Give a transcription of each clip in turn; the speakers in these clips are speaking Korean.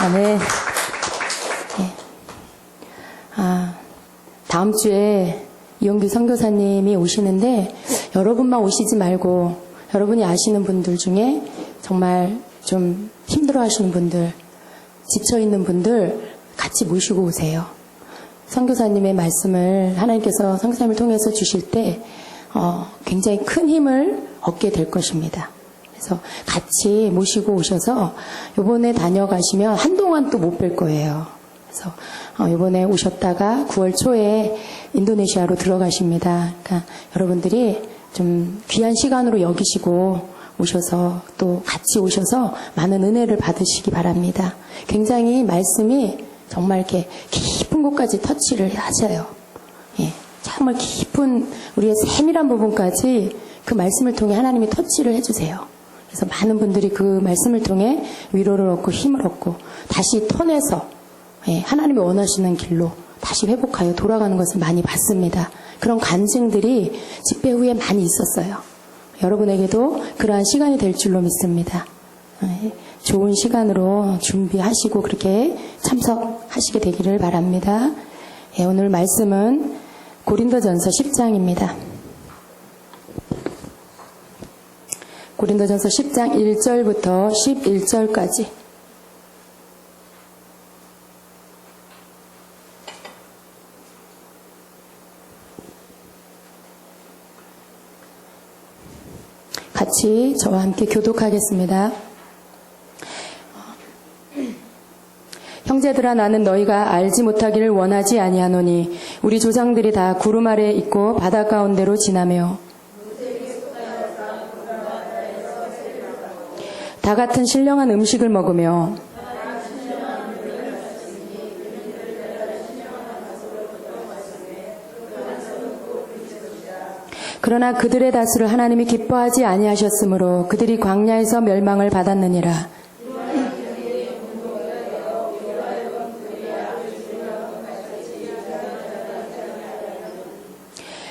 네. 다음 주에 이용규 선교사님이 오시는데 여러분만 오시지 말고 여러분이 아시는 분들 중에 정말 좀 힘들어 하시는 분들, 지쳐있는 분들 같이 모시고 오세요. 선교사님의 말씀을 하나님께서 선교사님을 통해서 주실 때 굉장히 큰 힘을 얻게 될 것입니다. 그래서 같이 모시고 오셔서 이번에 다녀가시면 한동안 또 못 뵐 거예요. 그래서 이번에 오셨다가 9월 초에 인도네시아로 들어가십니다. 그러니까 여러분들이 좀 귀한 시간으로 여기시고 오셔서 또 같이 오셔서 많은 은혜를 받으시기 바랍니다. 굉장히 말씀이 정말 이렇게 깊은 곳까지 터치를 하셔요. 예, 정말 깊은 우리의 세밀한 부분까지 그 말씀을 통해 하나님이 터치를 해주세요. 그래서 많은 분들이 그 말씀을 통해 위로를 얻고 힘을 얻고 다시 터내서 하나님이 원하시는 길로 다시 회복하여 돌아가는 것을 많이 봤습니다. 그런 간증들이 집회 후에 많이 있었어요. 여러분에게도 그러한 시간이 될 줄로 믿습니다. 좋은 시간으로 준비하시고 그렇게 참석하시게 되기를 바랍니다. 오늘 말씀은 고린도전서 10장입니다. 고린도전서 10장 1절부터 11절까지 같이 저와 함께 교독하겠습니다. 형제들아, 나는 너희가 알지 못하기를 원하지 아니하노니 우리 조상들이 다 구름 아래에 있고 바다 가운데로 지나며 다 같은 신령한 음식을 먹으며 그러나 그들의 다수를 하나님이 기뻐하지 아니하셨으므로 그들이 광야에서 멸망을 받았느니라.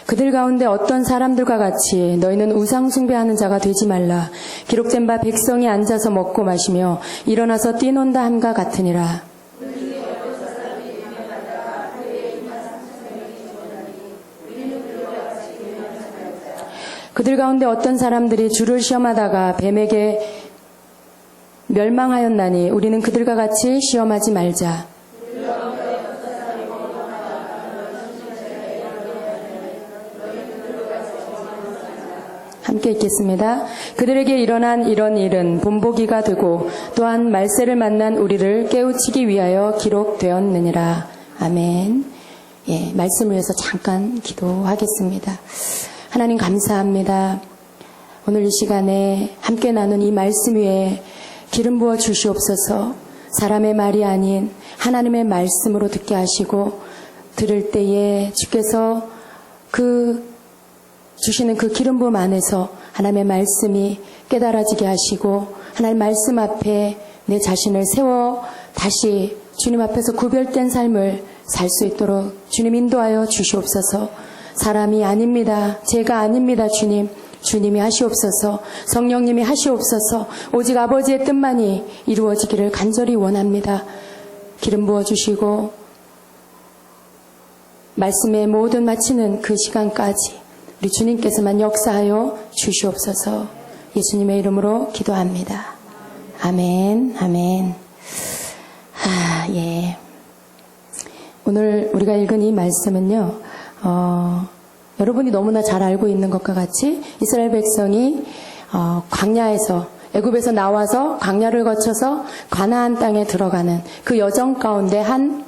그들 가운데 어떤 사람들과 같이 너희는 우상 숭배하는 자가 되지 말라. 기록된 바 백성이 앉아서 먹고 마시며 일어나서 뛰논다 함과 같으니라. 그들 가운데 어떤 사람들이 주를 시험하다가 뱀에게 멸망하였나니 우리는 그들과 같이 시험하지 말자. 함께 읽겠습니다. 그들에게 일어난 이런 일은 본보기가 되고 또한 말세를 만난 우리를 깨우치기 위하여 기록되었느니라. 아멘. 말씀을 위해서 잠깐 기도하겠습니다. 하나님 감사합니다. 오늘 이 시간에 함께 나눈 이 말씀 위에 기름 부어 주시옵소서. 사람의 말이 아닌 하나님의 말씀으로 듣게 하시고 들을 때에 주께서 주시는 그 기름 부음 안에서 하나님의 말씀이 깨달아지게 하시고 하나님 말씀 앞에 내 자신을 세워 다시 주님 앞에서 구별된 삶을 살 수 있도록 주님 인도하여 주시옵소서. 사람이 아닙니다. 제가 아닙니다. 주님이 하시옵소서. 성령님이 하시옵소서. 오직 아버지의 뜻만이 이루어지기를 간절히 원합니다. 기름 부어주시고 말씀의 모든 마치는 그 시간까지 우리 주님께서만 역사하여 주시옵소서. 예수님의 이름으로 기도합니다. 아멘. 아멘. 오늘 우리가 읽은 이 말씀은요, 여러분이 너무나 잘 알고 있는 것과 같이 이스라엘 백성이 광야에서 애굽에서 나와서 광야를 거쳐서 가나안 땅에 들어가는 그 여정 가운데 한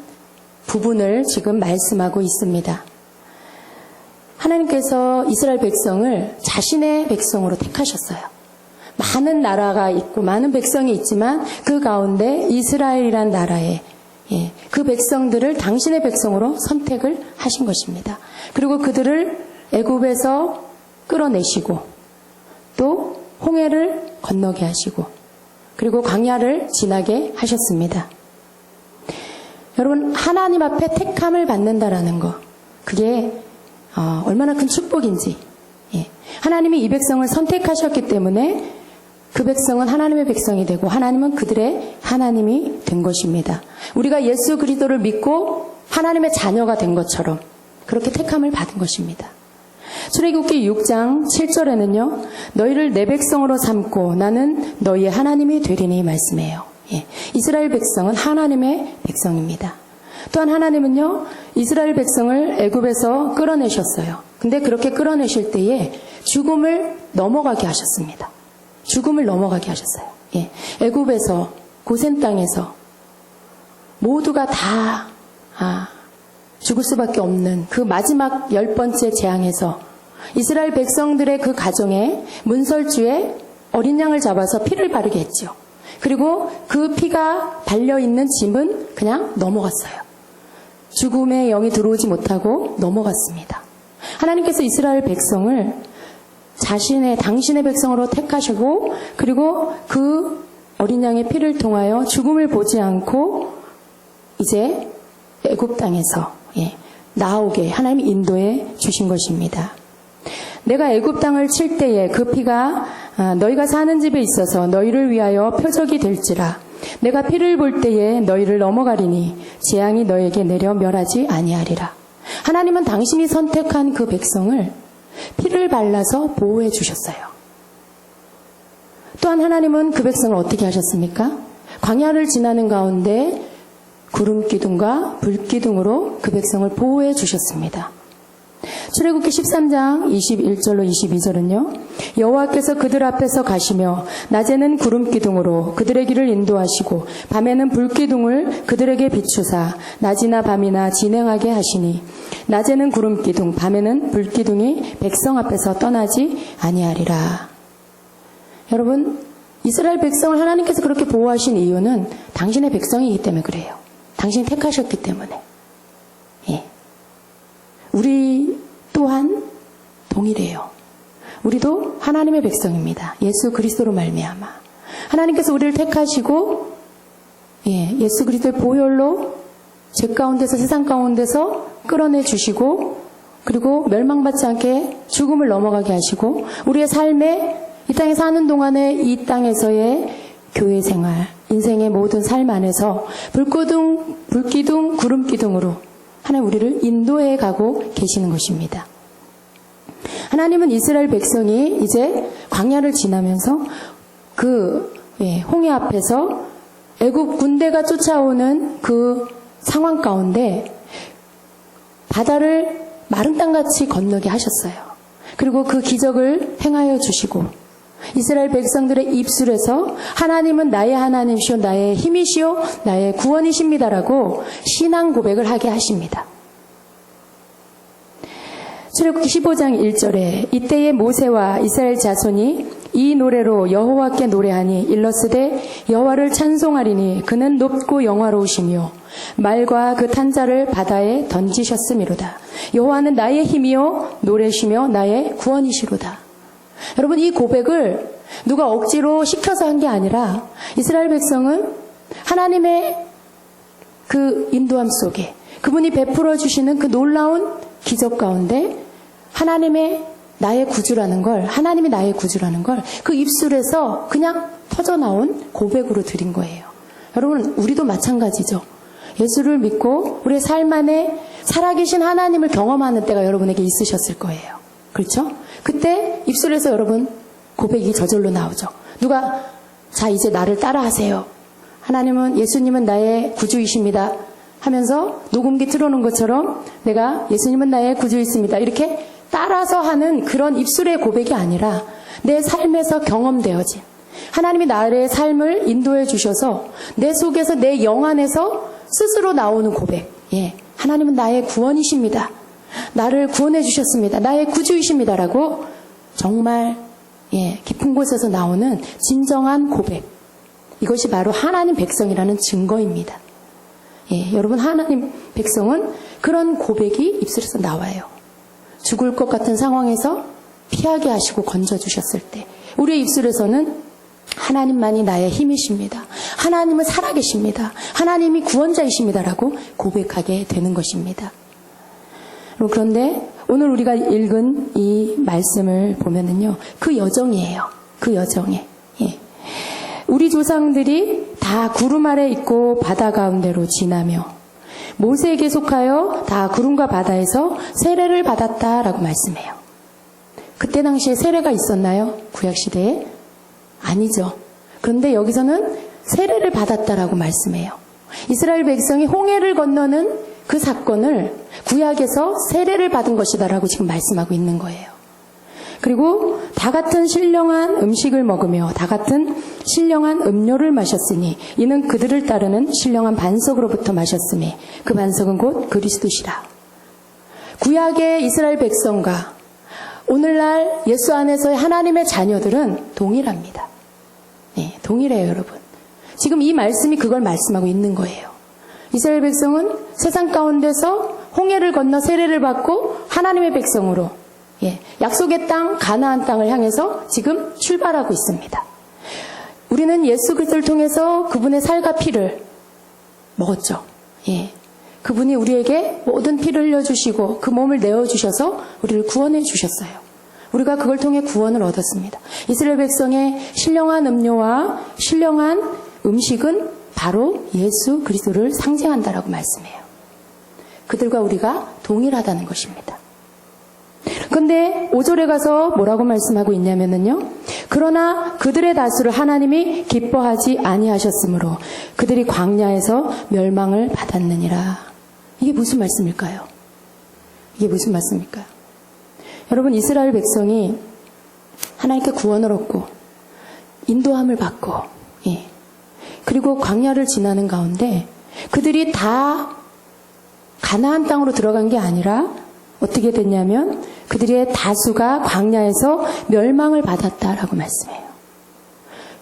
부분을 지금 말씀하고 있습니다. 하나님께서 이스라엘 백성을 자신의 백성으로 택하셨어요. 많은 나라가 있고 많은 백성이 있지만 그 가운데 이스라엘이란 나라에 그 백성들을 당신의 백성으로 선택을 하신 것입니다. 그리고 그들을 애굽에서 끌어내시고 또 홍해를 건너게 하시고 그리고 광야를 지나게 하셨습니다. 여러분, 하나님 앞에 택함을 받는다라는 거, 그게 얼마나 큰 축복인지. 하나님이 이 백성을 선택하셨기 때문에 그 백성은 하나님의 백성이 되고 하나님은 그들의 하나님이 된 것입니다. 우리가 예수 그리스도를 믿고 하나님의 자녀가 된 것처럼 그렇게 택함을 받은 것입니다. 출애굽기 6장 7절에는요. 너희를 내 백성으로 삼고 나는 너희의 하나님이 되리니 말씀해요. 예. 이스라엘 백성은 하나님의 백성입니다. 또한 하나님은요. 이스라엘 백성을 애굽에서 끌어내셨어요. 근데 그렇게 끌어내실 때에 죽음을 넘어가게 하셨습니다. 죽음을 넘어가게 하셨어요. 예. 애굽에서 고센 땅에서 모두가 다 죽을 수밖에 없는 그 마지막 10번째 재앙에서 이스라엘 백성들의 그 가정에 문설주에 어린 양을 잡아서 피를 바르게 했죠. 그리고 그 피가 발려있는 짐은 그냥 넘어갔어요. 죽음의 영이 들어오지 못하고 넘어갔습니다. 하나님께서 이스라엘 백성을 당신의 백성으로 택하시고 그리고 그 어린 양의 피를 통하여 죽음을 보지 않고 이제 애굽 땅에서 나오게 하나님이 인도해 주신 것입니다. 내가 애굽 땅을 칠 때에 그 피가 너희가 사는 집에 있어서 너희를 위하여 표적이 될지라. 내가 피를 볼 때에 너희를 넘어가리니 재앙이 너희에게 내려 멸하지 아니하리라. 하나님은 당신이 선택한 그 백성을 피를 발라서 보호해 주셨어요. 또한 하나님은 그 백성을 어떻게 하셨습니까? 광야를 지나는 가운데 구름 기둥과 불 기둥으로 그 백성을 보호해 주셨습니다. 출애굽기 13장 21절로 22절은요. 여호와께서 그들 앞에서 가시며 낮에는 구름 기둥으로 그들의 길을 인도하시고 밤에는 불 기둥을 그들에게 비추사 낮이나 밤이나 진행하게 하시니 낮에는 구름 기둥 밤에는 불 기둥이 백성 앞에서 떠나지 아니하리라. 여러분, 이스라엘 백성을 하나님께서 그렇게 보호하신 이유는 당신의 백성이기 때문에 그래요. 당신이 택하셨기 때문에. 예. 우리 또한 동일해요. 우리도 하나님의 백성입니다. 예수 그리스도로 말미암아 하나님께서 우리를 택하시고 예수 그리스도의 보혈로 죄 가운데서 세상 가운데서 끌어내 주시고 그리고 멸망받지 않게 죽음을 넘어가게 하시고 우리의 삶에 이 땅에 사는 동안에 이 땅에서의 교회 생활, 인생의 모든 삶 안에서 불기둥, 구름기둥으로 하나님 우리를 인도해 가고 계시는 것입니다. 하나님은 이스라엘 백성이 이제 광야를 지나면서 그 홍해 앞에서 애굽 군대가 쫓아오는 그 상황 가운데 바다를 마른 땅같이 건너게 하셨어요. 그리고 그 기적을 행하여 주시고 이스라엘 백성들의 입술에서 하나님은 나의 하나님이시오 나의 힘이시오 나의 구원이십니다라고 신앙 고백을 하게 하십니다. 출애굽기 15장 1절에 이때에 모세와 이스라엘 자손이 이 노래로 여호와께 노래하니 일러스되 여호와를 찬송하리니 그는 높고 영화로우시며 말과 그 탄자를 바다에 던지셨음이로다. 여호와는 나의 힘이요 노래시며 나의 구원이시로다. 여러분, 이 고백을 누가 억지로 시켜서 한 게 아니라 이스라엘 백성은 하나님의 그 인도함 속에 그분이 베풀어 주시는 그 놀라운 기적 가운데 하나님의 나의 구주라는 걸, 하나님이 나의 구주라는 걸 그 입술에서 그냥 터져나온 고백으로 드린 거예요. 여러분, 우리도 마찬가지죠. 예수를 믿고 우리의 삶 안에 살아계신 하나님을 경험하는 때가 여러분에게 있으셨을 거예요. 그렇죠? 그때 입술에서 여러분 고백이 저절로 나오죠. 누가 자 이제 나를 따라하세요. 하나님은 예수님은 나의 구주이십니다. 하면서 녹음기 틀어놓은 것처럼 내가 예수님은 나의 구주이십니다. 이렇게 따라서 하는 그런 입술의 고백이 아니라 내 삶에서 경험되어진 하나님이 나의 삶을 인도해 주셔서 내 속에서 내 영 안에서 스스로 나오는 고백. 하나님은 나의 구원이십니다. 나를 구원해 주셨습니다. 나의 구주이십니다라고 정말 깊은 곳에서 나오는 진정한 고백. 이것이 바로 하나님 백성이라는 증거입니다. 여러분, 하나님 백성은 그런 고백이 입술에서 나와요. 죽을 것 같은 상황에서 피하게 하시고 건져주셨을 때 우리의 입술에서는 하나님만이 나의 힘이십니다. 하나님은 살아계십니다. 하나님이 구원자이십니다라고 고백하게 되는 것입니다. 그런데 오늘 우리가 읽은 이 말씀을 보면은요, 그 여정이에요. 그 여정에. 우리 조상들이 다 구름 아래 있고 바다 가운데로 지나며 모세에게 속하여 다 구름과 바다에서 세례를 받았다라고 말씀해요. 그때 당시에 세례가 있었나요? 구약시대에? 아니죠. 그런데 여기서는 세례를 받았다라고 말씀해요. 이스라엘 백성이 홍해를 건너는 그 사건을 구약에서 세례를 받은 것이다라고 지금 말씀하고 있는 거예요. 그리고 다 같은 신령한 음식을 먹으며 다 같은 신령한 음료를 마셨으니 이는 그들을 따르는 신령한 반석으로부터 마셨으니 그 반석은 곧 그리스도시라. 구약의 이스라엘 백성과 오늘날 예수 안에서의 하나님의 자녀들은 동일합니다. 네, 동일해요, 여러분. 지금 이 말씀이 그걸 말씀하고 있는 거예요. 이스라엘 백성은 세상 가운데서 홍해를 건너 세례를 받고 하나님의 백성으로 약속의 땅 가나안 땅을 향해서 지금 출발하고 있습니다. 우리는 예수 그리스도를 통해서 그분의 살과 피를 먹었죠. 그분이 우리에게 모든 피를 흘려주시고 그 몸을 내어주셔서 우리를 구원해 주셨어요. 우리가 그걸 통해 구원을 얻었습니다. 이스라엘 백성의 신령한 음료와 신령한 음식은 바로 예수 그리스도를 상징한다라고 말씀해요. 그들과 우리가 동일하다는 것입니다. 그런데 5절에 가서 뭐라고 말씀하고 있냐면요. 그러나 그들의 다수를 하나님이 기뻐하지 아니하셨으므로 그들이 광야에서 멸망을 받았느니라. 이게 무슨 말씀일까요? 이게 무슨 말씀일까요? 여러분, 이스라엘 백성이 하나님께 구원을 얻고 인도함을 받고 그리고 광야를 지나는 가운데 그들이 다 가나안 땅으로 들어간 게 아니라 어떻게 됐냐면 그들의 다수가 광야에서 멸망을 받았다라고 말씀해요.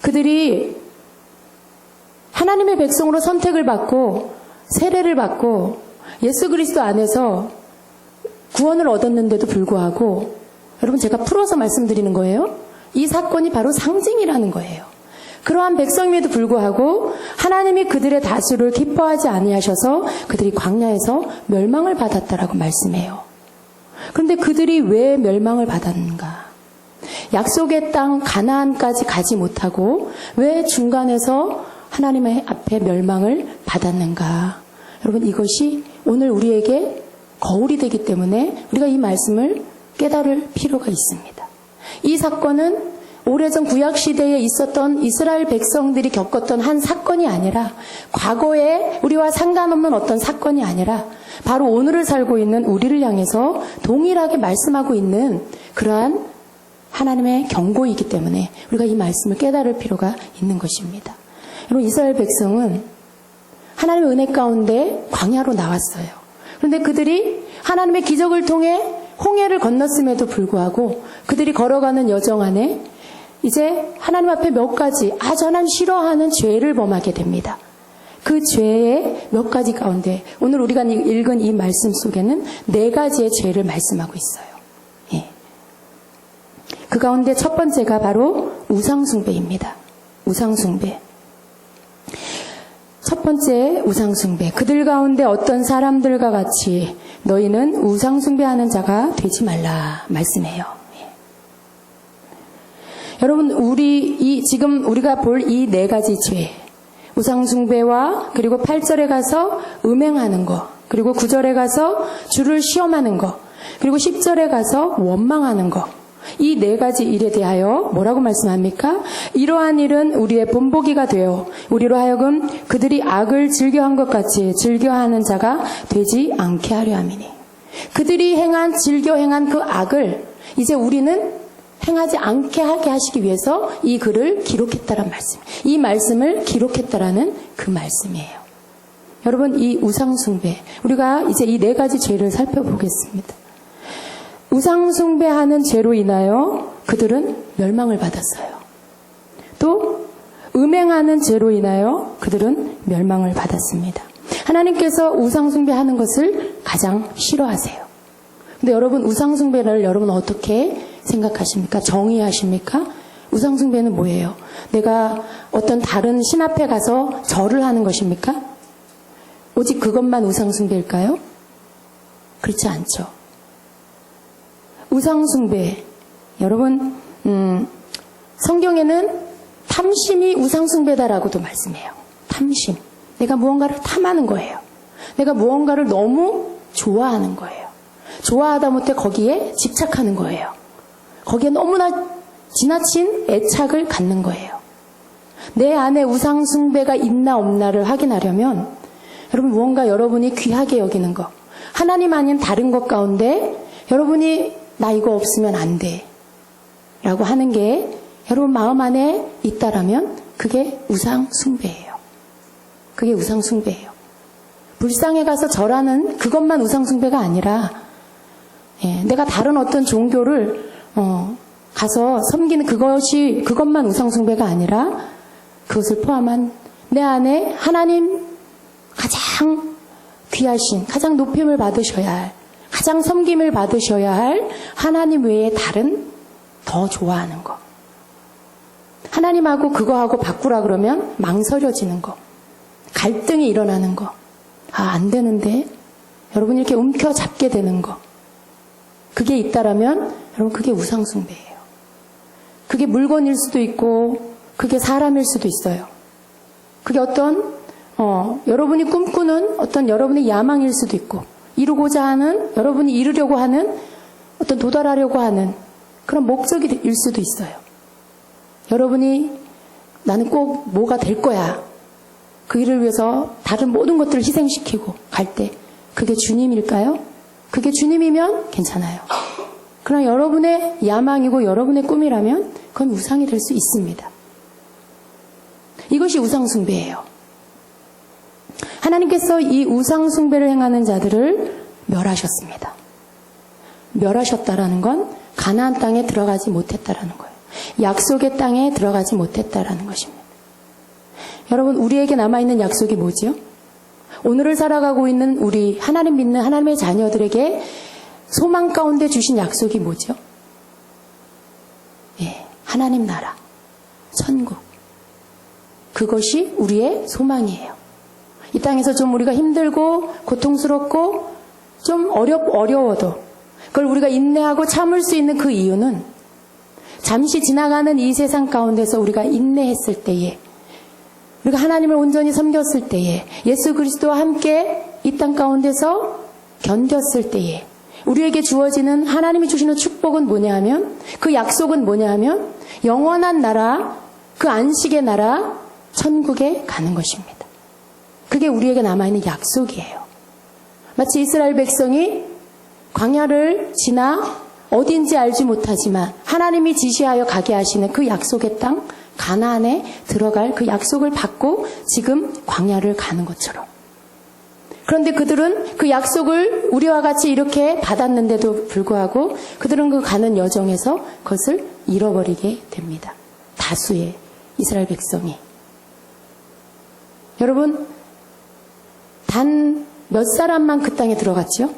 그들이 하나님의 백성으로 선택을 받고 세례를 받고 예수 그리스도 안에서 구원을 얻었는데도 불구하고 여러분, 제가 풀어서 말씀드리는 거예요. 이 사건이 바로 상징이라는 거예요. 그러한 백성임에도 불구하고 하나님이 그들의 다수를 기뻐하지 아니하셔서 그들이 광야에서 멸망을 받았다라고 말씀해요. 그런데 그들이 왜 멸망을 받았는가? 약속의 땅 가나안까지 가지 못하고 왜 중간에서 하나님의 앞에 멸망을 받았는가? 여러분, 이것이 오늘 우리에게 거울이 되기 때문에 우리가 이 말씀을 깨달을 필요가 있습니다. 이 사건은 오래전 구약시대에 있었던 이스라엘 백성들이 겪었던 한 사건이 아니라 과거에 우리와 상관없는 어떤 사건이 아니라 바로 오늘을 살고 있는 우리를 향해서 동일하게 말씀하고 있는 그러한 하나님의 경고이기 때문에 우리가 이 말씀을 깨달을 필요가 있는 것입니다. 여러분, 이스라엘 백성은 하나님의 은혜 가운데 광야로 나왔어요. 그런데 그들이 하나님의 기적을 통해 홍해를 건넜음에도 불구하고 그들이 걸어가는 여정 안에 이제 하나님 앞에 몇 가지 아주 하나님 싫어하는 죄를 범하게 됩니다. 그 죄의 몇 가지 가운데 오늘 우리가 읽은 이 말씀 속에는 4가지의 죄를 말씀하고 있어요. 그 가운데 첫 번째가 바로 우상숭배입니다. 우상숭배. 첫 번째 우상숭배. 그들 가운데 어떤 사람들과 같이 너희는 우상숭배하는 자가 되지 말라 말씀해요. 여러분, 지금 우리가 볼 이 4가지 죄, 우상숭배와 그리고 8절에 가서 음행하는 거, 그리고 9절에 가서 주를 시험하는 거, 그리고 10절에 가서 원망하는 거, 이 4가지 일에 대하여 뭐라고 말씀합니까? 이러한 일은 우리의 본보기가 되어 우리로 하여금 그들이 악을 즐겨한 것 같이 즐겨하는 자가 되지 않게 하려 함이니. 그들이 즐겨 행한 그 악을 이제 우리는 행하지 않게 하게 하시기 위해서 이 글을 기록했다란 말씀. 이 말씀을 기록했다라는 그 말씀이에요. 여러분, 이 우상숭배, 우리가 이제 이 4가지 죄를 살펴보겠습니다. 우상숭배하는 죄로 인하여 그들은 멸망을 받았어요. 또 음행하는 죄로 인하여 그들은 멸망을 받았습니다. 하나님께서 우상숭배하는 것을 가장 싫어하세요. 근데 여러분, 우상숭배를 여러분 어떻게 생각하십니까? 정의하십니까? 우상숭배는 뭐예요? 내가 어떤 다른 신 앞에 가서 절을 하는 것입니까? 오직 그것만 우상숭배일까요? 그렇지 않죠. 우상숭배, 여러분, 성경에는 탐심이 우상숭배다라고도 말씀해요. 탐심. 내가 무언가를 탐하는 거예요. 내가 무언가를 너무 좋아하는 거예요. 좋아하다 못해 거기에 집착하는 거예요. 거기에 너무나 지나친 애착을 갖는 거예요. 내 안에 우상숭배가 있나 없나를 확인하려면 여러분 무언가 여러분이 귀하게 여기는 것, 하나님 아닌 다른 것 가운데 여러분이 나 이거 없으면 안 돼 라고 하는 게 여러분 마음 안에 있다라면 그게 우상숭배예요. 그게 우상숭배예요. 불상에 가서 절하는 그것만 우상숭배가 아니라 내가 다른 어떤 종교를 가서 섬기는 그것만 우상숭배가 아니라 그것을 포함한 내 안에 하나님 가장 귀하신, 가장 높임을 받으셔야 할, 가장 섬김을 받으셔야 할 하나님 외에 다른 더 좋아하는 거. 하나님하고 그거하고 바꾸라 그러면 망설여지는 거. 갈등이 일어나는 거. 안 되는데. 여러분 이렇게 움켜잡게 되는 거. 그게 있다라면 여러분 그게 우상숭배예요. 그게 물건일 수도 있고 그게 사람일 수도 있어요. 그게 어떤 여러분이 꿈꾸는 어떤 여러분의 야망일 수도 있고 이루고자 하는 여러분이 이루려고 하는 어떤 도달하려고 하는 그런 목적일 수도 있어요. 여러분이 나는 꼭 뭐가 될 거야. 그 일을 위해서 다른 모든 것들을 희생시키고 갈 때 그게 주님일까요? 그게 주님이면 괜찮아요. 그러나 여러분의 야망이고 여러분의 꿈이라면 그건 우상이 될 수 있습니다. 이것이 우상숭배예요. 하나님께서 이 우상숭배를 행하는 자들을 멸하셨습니다. 멸하셨다라는 건 가나안 땅에 들어가지 못했다라는 거예요. 약속의 땅에 들어가지 못했다라는 것입니다. 여러분 우리에게 남아있는 약속이 뭐지요? 오늘을 살아가고 있는 우리 하나님 믿는 하나님의 자녀들에게 소망 가운데 주신 약속이 뭐죠? 하나님 나라, 천국. 그것이 우리의 소망이에요. 이 땅에서 좀 우리가 힘들고 고통스럽고 좀 어려워도 그걸 우리가 인내하고 참을 수 있는 그 이유는 잠시 지나가는 이 세상 가운데서 우리가 인내했을 때에 우리가 하나님을 온전히 섬겼을 때에 예수 그리스도와 함께 이 땅 가운데서 견뎠을 때에 우리에게 주어지는 하나님이 주시는 축복은 뭐냐 하면 그 약속은 뭐냐 하면 영원한 나라, 그 안식의 나라, 천국에 가는 것입니다. 그게 우리에게 남아있는 약속이에요. 마치 이스라엘 백성이 광야를 지나 어딘지 알지 못하지만 하나님이 지시하여 가게 하시는 그 약속의 땅 가나안에 들어갈 그 약속을 받고 지금 광야를 가는 것처럼. 그런데 그들은 그 약속을 우리와 같이 이렇게 받았는데도 불구하고 그들은 그 가는 여정에서 그것을 잃어버리게 됩니다. 다수의 이스라엘 백성이. 여러분 단 몇 사람만 그 땅에 들어갔죠?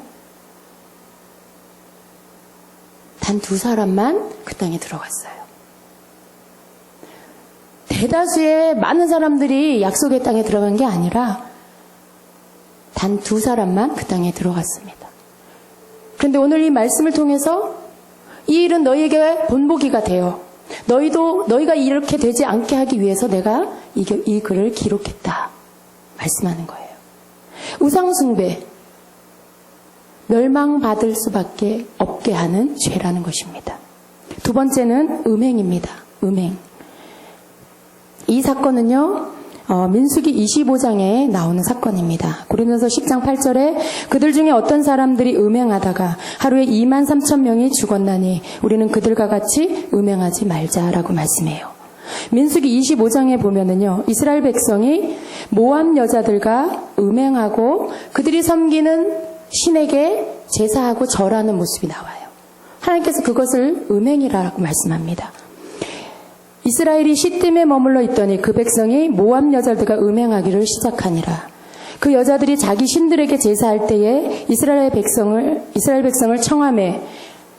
단 2사람만 그 땅에 들어갔어요. 대다수의 많은 사람들이 약속의 땅에 들어간 게 아니라 단 2사람만 그 땅에 들어갔습니다. 그런데 오늘 이 말씀을 통해서 이 일은 너희에게 본보기가 되어 너희가 이렇게 되지 않게 하기 위해서 내가 이 글을 기록했다 말씀하는 거예요. 우상숭배, 멸망받을 수밖에 없게 하는 죄라는 것입니다. 두 번째는 음행입니다. 음행. 이 사건은요, 민수기 25장에 나오는 사건입니다. 고린도서 10장 8절에 그들 중에 어떤 사람들이 음행하다가 하루에 23,000명이 죽었나니 우리는 그들과 같이 음행하지 말자라고 말씀해요. 민수기 25장에 보면은요, 이스라엘 백성이 모압 여자들과 음행하고 그들이 섬기는 신에게 제사하고 절하는 모습이 나와요. 하나님께서 그것을 음행이라고 말씀합니다. 이스라엘이 시딤에 머물러 있더니 그 백성이 모압 여자들과 음행하기를 시작하니라. 그 여자들이 자기 신들에게 제사할 때에 이스라엘 백성을 청하매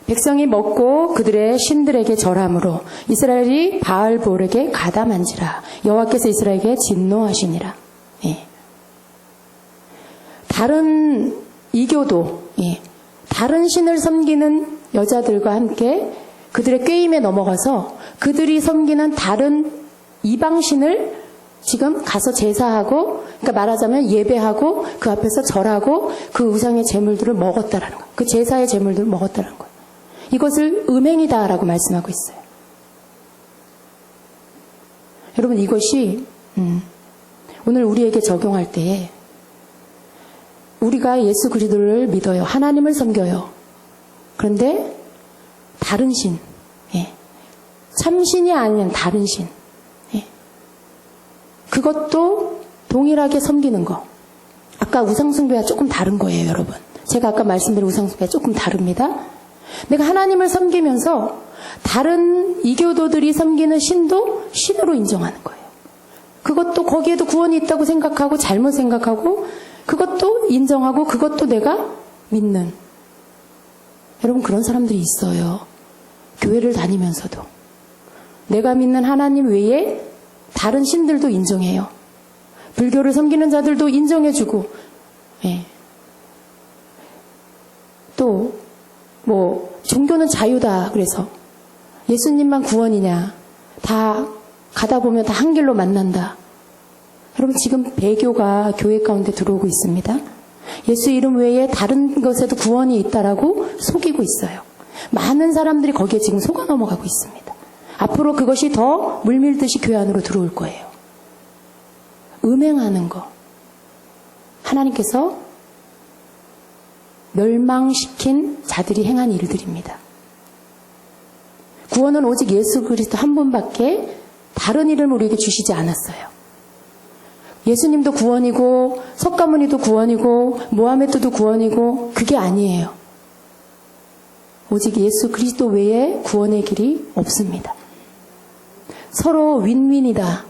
백성이 먹고 그들의 신들에게 절함으로 이스라엘이 바알볼에게 가담한지라. 여호와께서 이스라엘에게 진노하시니라. 다른 이교도, 다른 신을 섬기는 여자들과 함께 그들의 꾀임에 넘어가서 그들이 섬기는 다른 이방신을 지금 가서 제사하고, 그러니까 말하자면 예배하고 그 앞에서 절하고 그 우상의 제물들을 먹었다라는 거예요. 그 제사의 제물들을 먹었다라는 거예요. 이것을 음행이다라고 말씀하고 있어요. 여러분, 이것이 오늘 우리에게 적용할 때에 우리가 예수 그리스도를 믿어요. 하나님을 섬겨요. 그런데 다른 신, 참신이 아닌 다른 신, 그것도 동일하게 섬기는 거. 아까 우상숭배와 조금 다른 거예요, 여러분. 제가 아까 말씀드린 우상숭배와 조금 다릅니다. 내가 하나님을 섬기면서 다른 이교도들이 섬기는 신도 신으로 인정하는 거예요. 그것도 거기에도 구원이 있다고 생각하고 잘못 생각하고 그것도 인정하고 그것도 내가 믿는. 여러분, 그런 사람들이 있어요. 교회를 다니면서도 내가 믿는 하나님 외에 다른 신들도 인정해요. 불교를 섬기는 자들도 인정해주고, 또 종교는 자유다. 그래서 예수님만 구원이냐, 다 가다 보면 다 한 길로 만난다. 여러분, 지금 배교가 교회 가운데 들어오고 있습니다. 예수 이름 외에 다른 것에도 구원이 있다라고 속이고 있어요. 많은 사람들이 거기에 지금 속아 넘어가고 있습니다. 앞으로 그것이 더 물밀듯이 교회 안으로 들어올 거예요. 음행하는 거. 하나님께서 멸망시킨 자들이 행한 일들입니다. 구원은 오직 예수 그리스도 한 분밖에 다른 이름을 우리에게 주시지 않았어요. 예수님도 구원이고 석가모니도 구원이고 모하메드도 구원이고 그게 아니에요. 오직 예수 그리스도 외에 구원의 길이 없습니다. 서로 윈윈이다.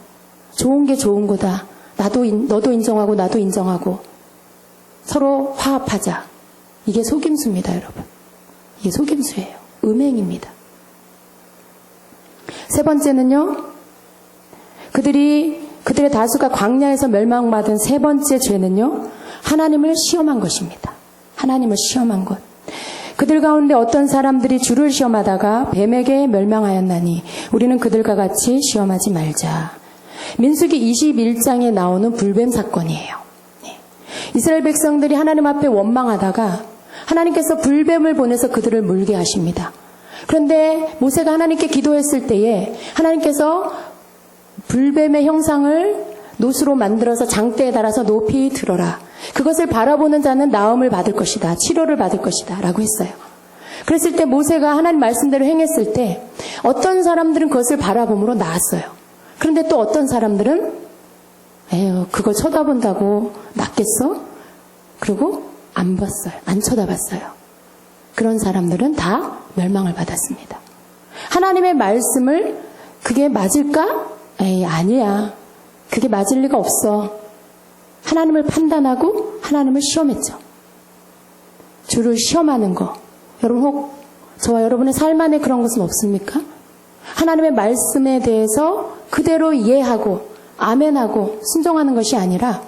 좋은 게 좋은 거다. 너도 인정하고 나도 인정하고 서로 화합하자. 이게 속임수입니다, 여러분. 이게 속임수예요. 음행입니다. 세 번째는요. 그들의 다수가 광야에서 멸망받은 세 번째 죄는요. 하나님을 시험한 것입니다. 하나님을 시험한 것. 그들 가운데 어떤 사람들이 주를 시험하다가 뱀에게 멸망하였나니 우리는 그들과 같이 시험하지 말자. 민수기 21장에 나오는 불뱀 사건이에요. 이스라엘 백성들이 하나님 앞에 원망하다가 하나님께서 불뱀을 보내서 그들을 물게 하십니다. 그런데 모세가 하나님께 기도했을 때에 하나님께서 불뱀의 형상을 노수로 만들어서 장대에 달아서 높이 들어라. 그것을 바라보는 자는 나음을 받을 것이다. 치료를 받을 것이다. 라고 했어요. 그랬을 때 모세가 하나님 말씀대로 행했을 때 어떤 사람들은 그것을 바라봄으로 나았어요. 그런데 또 어떤 사람들은 그걸 쳐다본다고 낫겠어? 그리고 안 봤어요. 안 쳐다봤어요. 그런 사람들은 다 멸망을 받았습니다. 하나님의 말씀을 그게 맞을까? 아니야. 그게 맞을 리가 없어. 하나님을 판단하고 하나님을 시험했죠. 주를 시험하는 거. 여러분 혹 저와 여러분의 삶 안에 그런 것은 없습니까? 하나님의 말씀에 대해서 그대로 이해하고 아멘하고 순종하는 것이 아니라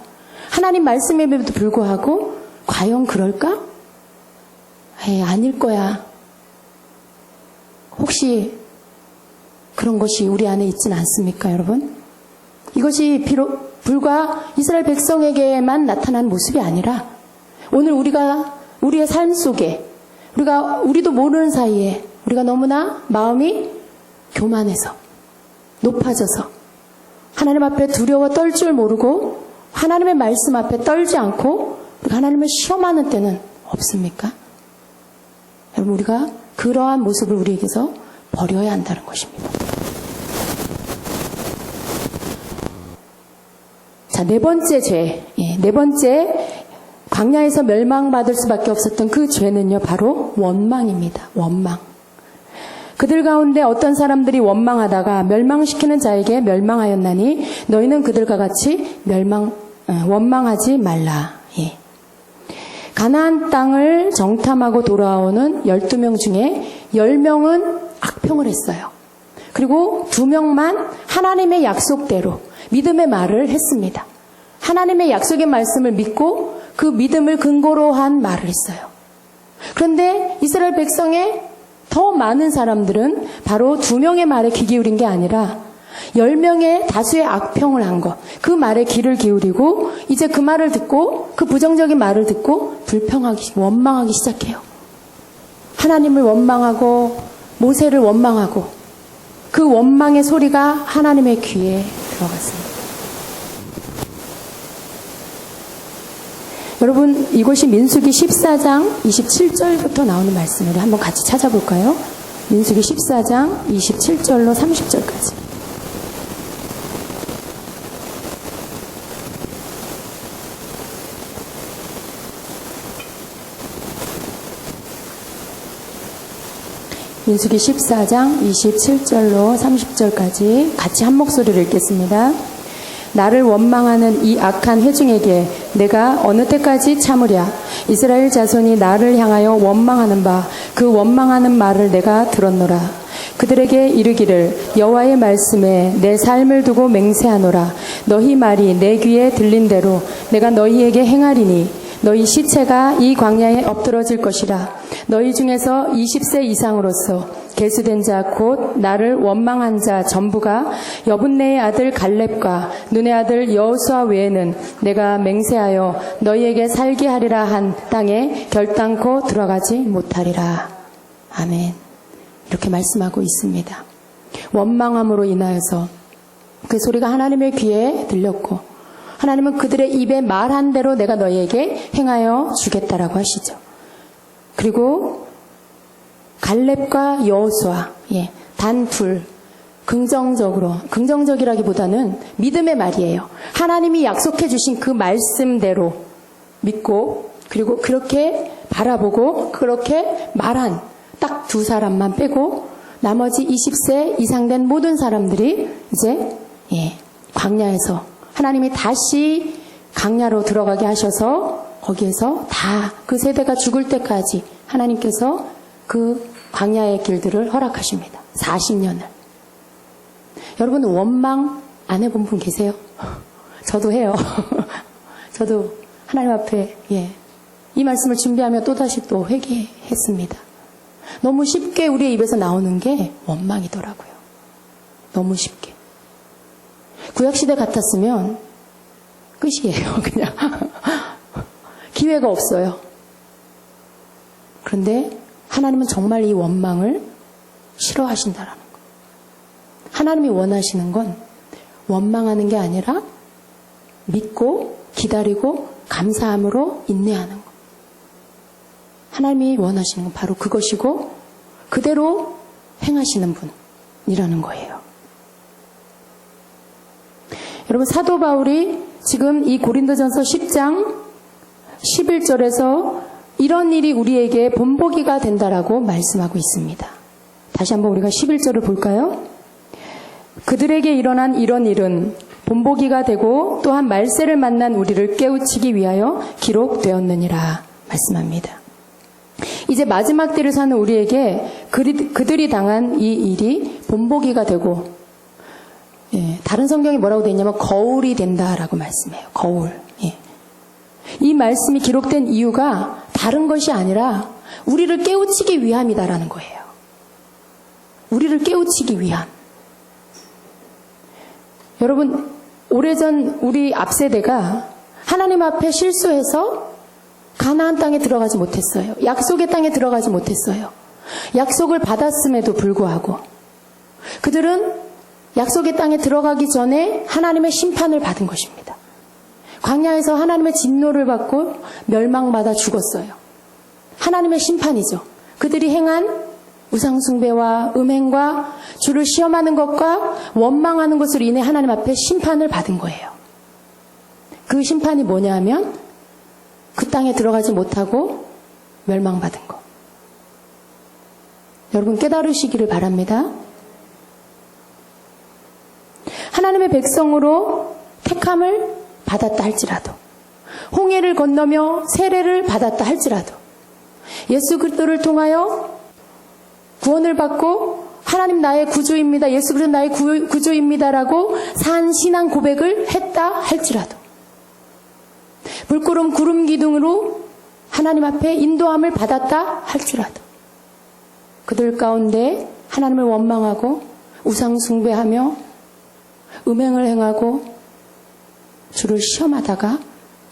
하나님 말씀에도 불구하고 과연 그럴까? 아닐 거야. 혹시 그런 것이 우리 안에 있진 않습니까, 여러분? 이것이 비록 불과 이스라엘 백성에게만 나타난 모습이 아니라 오늘 우리의 삶 속에 우리도 모르는 사이에 우리가 너무나 마음이 교만해서 높아져서 하나님 앞에 두려워 떨 줄 모르고 하나님의 말씀 앞에 떨지 않고 우리가 하나님을 시험하는 때는 없습니까? 여러분, 우리가 그러한 모습을 우리에게서 버려야 한다는 것입니다. 자, 네 번째 죄. 네 번째 광야에서 멸망받을 수밖에 없었던 그 죄는요, 바로 원망입니다. 원망. 그들 가운데 어떤 사람들이 원망하다가 멸망시키는 자에게 멸망하였나니 너희는 그들과 같이 원망하지 말라. 가나안 땅을 정탐하고 돌아오는 12명 중에 10명은 악평을 했어요. 그리고 2명만 하나님의 약속대로 믿음의 말을 했습니다. 하나님의 약속의 말씀을 믿고 그 믿음을 근거로 한 말을 했어요. 그런데 이스라엘 백성의 더 많은 사람들은 바로 2명의 말에 귀 기울인 게 아니라 10명의 다수의 악평을 한 것. 그 말에 귀를 기울이고 이제 그 말을 듣고 그 부정적인 말을 듣고 원망하기 시작해요. 하나님을 원망하고 모세를 원망하고 그 원망의 소리가 하나님의 귀에 들어갔습니다. 여러분, 이것이 민수기 14장 27절부터 나오는 말씀을 한번 같이 찾아볼까요? 민수기 14장 27절로 30절까지. 민수기 14장 27절로 30절까지 같이 한 목소리를 읽겠습니다. 나를 원망하는 이 악한 회중에게 내가 어느 때까지 참으랴. 이스라엘 자손이 나를 향하여 원망하는 바 그 원망하는 말을 내가 들었노라. 그들에게 이르기를 여호와의 말씀에 내 삶을 두고 맹세하노라. 너희 말이 내 귀에 들린 대로 내가 너희에게 행하리니 너희 시체가 이 광야에 엎드러질 것이라. 너희 중에서 20세 이상으로서 계수된 자 곧 나를 원망한 자 전부가 여분네의 아들 갈렙과 눈의 아들 여호수아 외에는 내가 맹세하여 너희에게 살게 하리라 한 땅에 결단코 들어가지 못하리라. 아멘. 이렇게 말씀하고 있습니다. 원망함으로 인하여서 그 소리가 하나님의 귀에 들렸고 하나님은 그들의 입에 말한 대로 내가 너희에게 행하여 주겠다라고 하시죠. 그리고 갈렙과 여호수아, 단 둘, 긍정적이라기보다는 믿음의 말이에요. 하나님이 약속해 주신 그 말씀대로 믿고 그리고 그렇게 바라보고 그렇게 말한 딱 두 사람만 빼고 나머지 20세 이상 된 모든 사람들이 이제 광야에서 하나님이 다시 광야로 들어가게 하셔서 거기에서 다 그 세대가 죽을 때까지 하나님께서 그 광야의 길들을 허락하십니다. 40년을. 여러분 원망 안 해본 분 계세요? 저도 해요. 저도 하나님 앞에 이 말씀을 준비하며 또다시 또 회개했습니다. 너무 쉽게 우리의 입에서 나오는 게 원망이더라고요. 너무 쉽게. 구약시대 같았으면 끝이에요. 그냥 기회가 없어요. 그런데 하나님은 정말 이 원망을 싫어하신다라는 거예요. 하나님이 원하시는 건 원망하는 게 아니라 믿고 기다리고 감사함으로 인내하는 거. 하나님이 원하시는 건 바로 그것이고 그대로 행하시는 분이라는 거예요. 여러분 사도 바울이 지금 이 고린도전서 10장 11절에서 이런 일이 우리에게 본보기가 된다라고 말씀하고 있습니다. 다시 한번 우리가 11절을 볼까요? 그들에게 일어난 이런 일은 본보기가 되고 또한 말세를 만난 우리를 깨우치기 위하여 기록되었느니라 말씀합니다. 이제 마지막 때를 사는 우리에게 그들이 당한 이 일이 본보기가 되고 다른 성경이 뭐라고 되어 있냐면 거울이 된다라고 말씀해요. 거울. 이 말씀이 기록된 이유가 다른 것이 아니라 우리를 깨우치기 위함이다라는 거예요. 우리를 깨우치기 위함. 여러분 오래전 우리 앞세대가 하나님 앞에 실수해서 가나안 땅에 들어가지 못했어요. 약속의 땅에 들어가지 못했어요. 약속을 받았음에도 불구하고 그들은 약속의 땅에 들어가기 전에 하나님의 심판을 받은 것입니다. 광야에서 하나님의 진노를 받고 멸망받아 죽었어요. 하나님의 심판이죠. 그들이 행한 우상숭배와 음행과 주를 시험하는 것과 원망하는 것으로 인해 하나님 앞에 심판을 받은 거예요. 그 심판이 뭐냐 하면 그 땅에 들어가지 못하고 멸망받은 것. 여러분 깨달으시기를 바랍니다. 하나님의 백성으로 택함을 받았다 할지라도 홍해를 건너며 세례를 받았다 할지라도 예수 그리스도를 통하여 구원을 받고 하나님 나의 구주입니다. 예수 그리스도 나의 구주입니다라고 산 신앙 고백을 했다 할지라도 불구름 구름 기둥으로 하나님 앞에 인도함을 받았다 할지라도 그들 가운데 하나님을 원망하고 우상 숭배하며 음행을 행하고 주를 시험하다가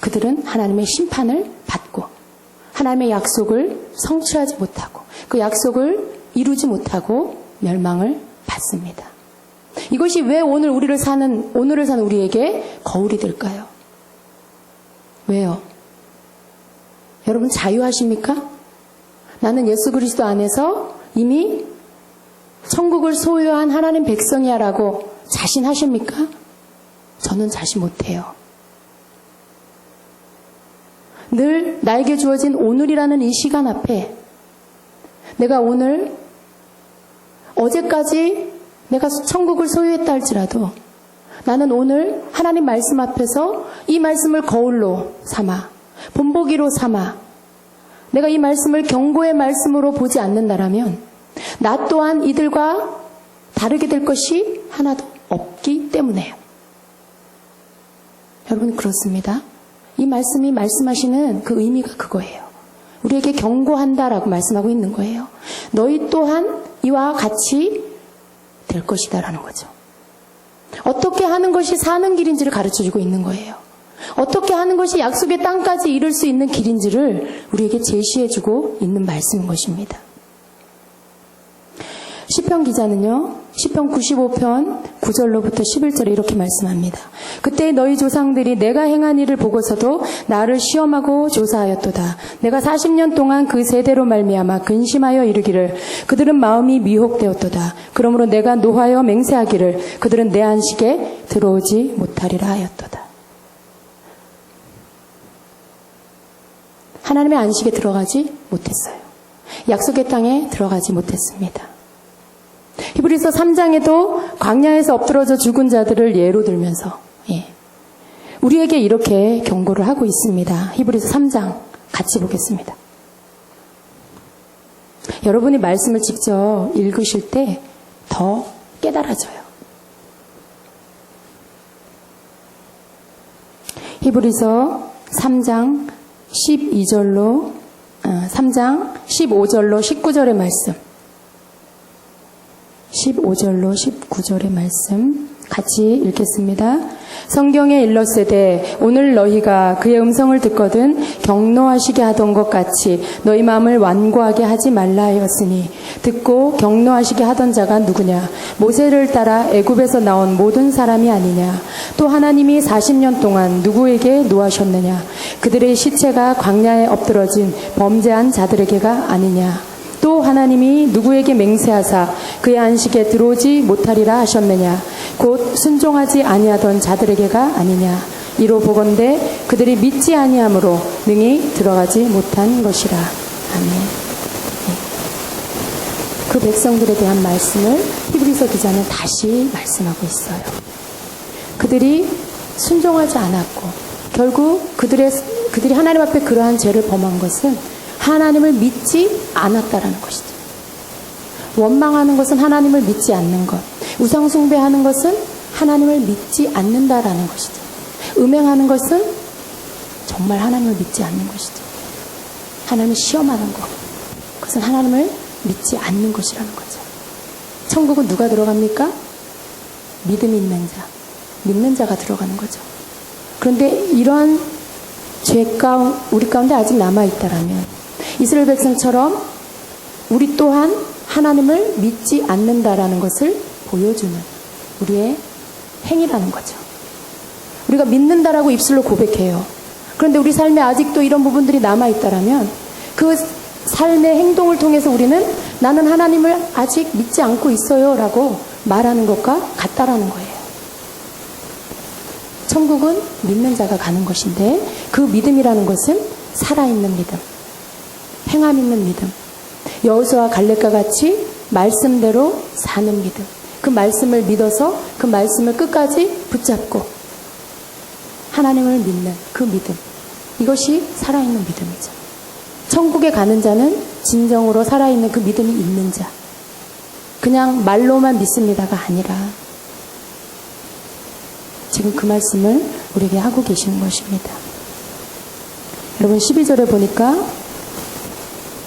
그들은 하나님의 심판을 받고 하나님의 약속을 성취하지 못하고 그 약속을 이루지 못하고 멸망을 받습니다. 이것이 왜 오늘을 사는 우리에게 거울이 될까요? 왜요? 여러분 자유하십니까? 나는 예수 그리스도 안에서 이미 천국을 소유한 하나님 백성이야 라고 자신하십니까? 저는 자신 못해요. 늘 나에게 주어진 오늘이라는 이 시간 앞에 내가 오늘 어제까지 내가 천국을 소유했다 할지라도 나는 오늘 하나님 말씀 앞에서 이 말씀을 거울로 삼아 본보기로 삼아 내가 이 말씀을 경고의 말씀으로 보지 않는다라면 나 또한 이들과 다르게 될 것이 하나도 없기 때문에요. 여러분 그렇습니다. 이 말씀이 말씀하시는 그 의미가 그거예요. 우리에게 경고한다라고 말씀하고 있는 거예요. 너희 또한 이와 같이 될 것이다라는 거죠. 어떻게 하는 것이 사는 길인지를 가르쳐주고 있는 거예요. 어떻게 하는 것이 약속의 땅까지 이룰 수 있는 길인지를 우리에게 제시해주고 있는 말씀인 것입니다. 시편 기자는요, 시편 95편 9절로부터 11절에 이렇게 말씀합니다. 그때 너희 조상들이 내가 행한 일을 보고서도 나를 시험하고 조사하였도다. 내가 40년 동안 그 세대로 말미암아 근심하여 이르기를 그들은 마음이 미혹되었도다. 그러므로 내가 노하여 맹세하기를 그들은 내 안식에 들어오지 못하리라 하였도다. 하나님의 안식에 들어가지 못했어요. 약속의 땅에 들어가지 못했습니다. 히브리서 3장에도 광야에서 엎드러져 죽은 자들을 예로 들면서 우리에게 이렇게 경고를 하고 있습니다. 히브리서 3장 같이 보겠습니다. 여러분이 말씀을 직접 읽으실 때 더 깨달아져요. 히브리서 3장 12절로 3장 15절로 19절의 말씀 15절로 19절의 말씀 같이 읽겠습니다. 성경에 일렀으되 오늘 너희가 그의 음성을 듣거든 경노하시게 하던 것 같이 너희 마음을 완고하게 하지 말라 하였으니 듣고 경노하시게 하던 자가 누구냐? 모세를 따라 애굽에서 나온 모든 사람이 아니냐? 또 하나님이 40년 동안 누구에게 노하셨느냐? 그들의 시체가 광야에 엎드러진 범죄한 자들에게가 아니냐? 또 하나님이 누구에게 맹세하사 그의 안식에 들어오지 못하리라 하셨느냐? 곧 순종하지 아니하던 자들에게가 아니냐? 이로 보건대 그들이 믿지 아니함으로 능히 들어가지 못한 것이라. 아멘. 그 백성들에 대한 말씀을 히브리서 기자는 다시 말씀하고 있어요. 그들이 순종하지 않았고 결국 그들이 하나님 앞에 그러한 죄를 범한 것은 하나님을 믿지 않았다라는 것이죠. 원망하는 것은 하나님을 믿지 않는 것. 우상 숭배하는 것은 하나님을 믿지 않는다라는 것이죠. 음행하는 것은 정말 하나님을 믿지 않는 것이죠. 하나님을 시험하는 것. 그것은 하나님을 믿지 않는 것이라는 거죠. 천국은 누가 들어갑니까? 믿음이 있는 자. 믿는 자가 들어가는 거죠. 그런데 이러한 죄가 우리 가운데 아직 남아있다라면 이스라엘 백성처럼 우리 또한 하나님을 믿지 않는다라는 것을 보여주는 우리의 행위라는 거죠. 우리가 믿는다라고 입술로 고백해요. 그런데 우리 삶에 아직도 이런 부분들이 남아있다라면 그 삶의 행동을 통해서 우리는 나는 하나님을 아직 믿지 않고 있어요 라고 말하는 것과 같다라는 거예요. 천국은 믿는 자가 가는 것인데 그 믿음이라는 것은 살아있는 믿음, 행함 있는 믿음, 여호수아와 갈렙과 같이 말씀대로 사는 믿음, 그 말씀을 믿어서 그 말씀을 끝까지 붙잡고 하나님을 믿는 그 믿음, 이것이 살아있는 믿음이죠. 천국에 가는 자는 진정으로 살아있는 그 믿음이 있는 자, 그냥 말로만 믿습니다가 아니라 지금 그 말씀을 우리에게 하고 계시는 것입니다. 여러분 12절에 보니까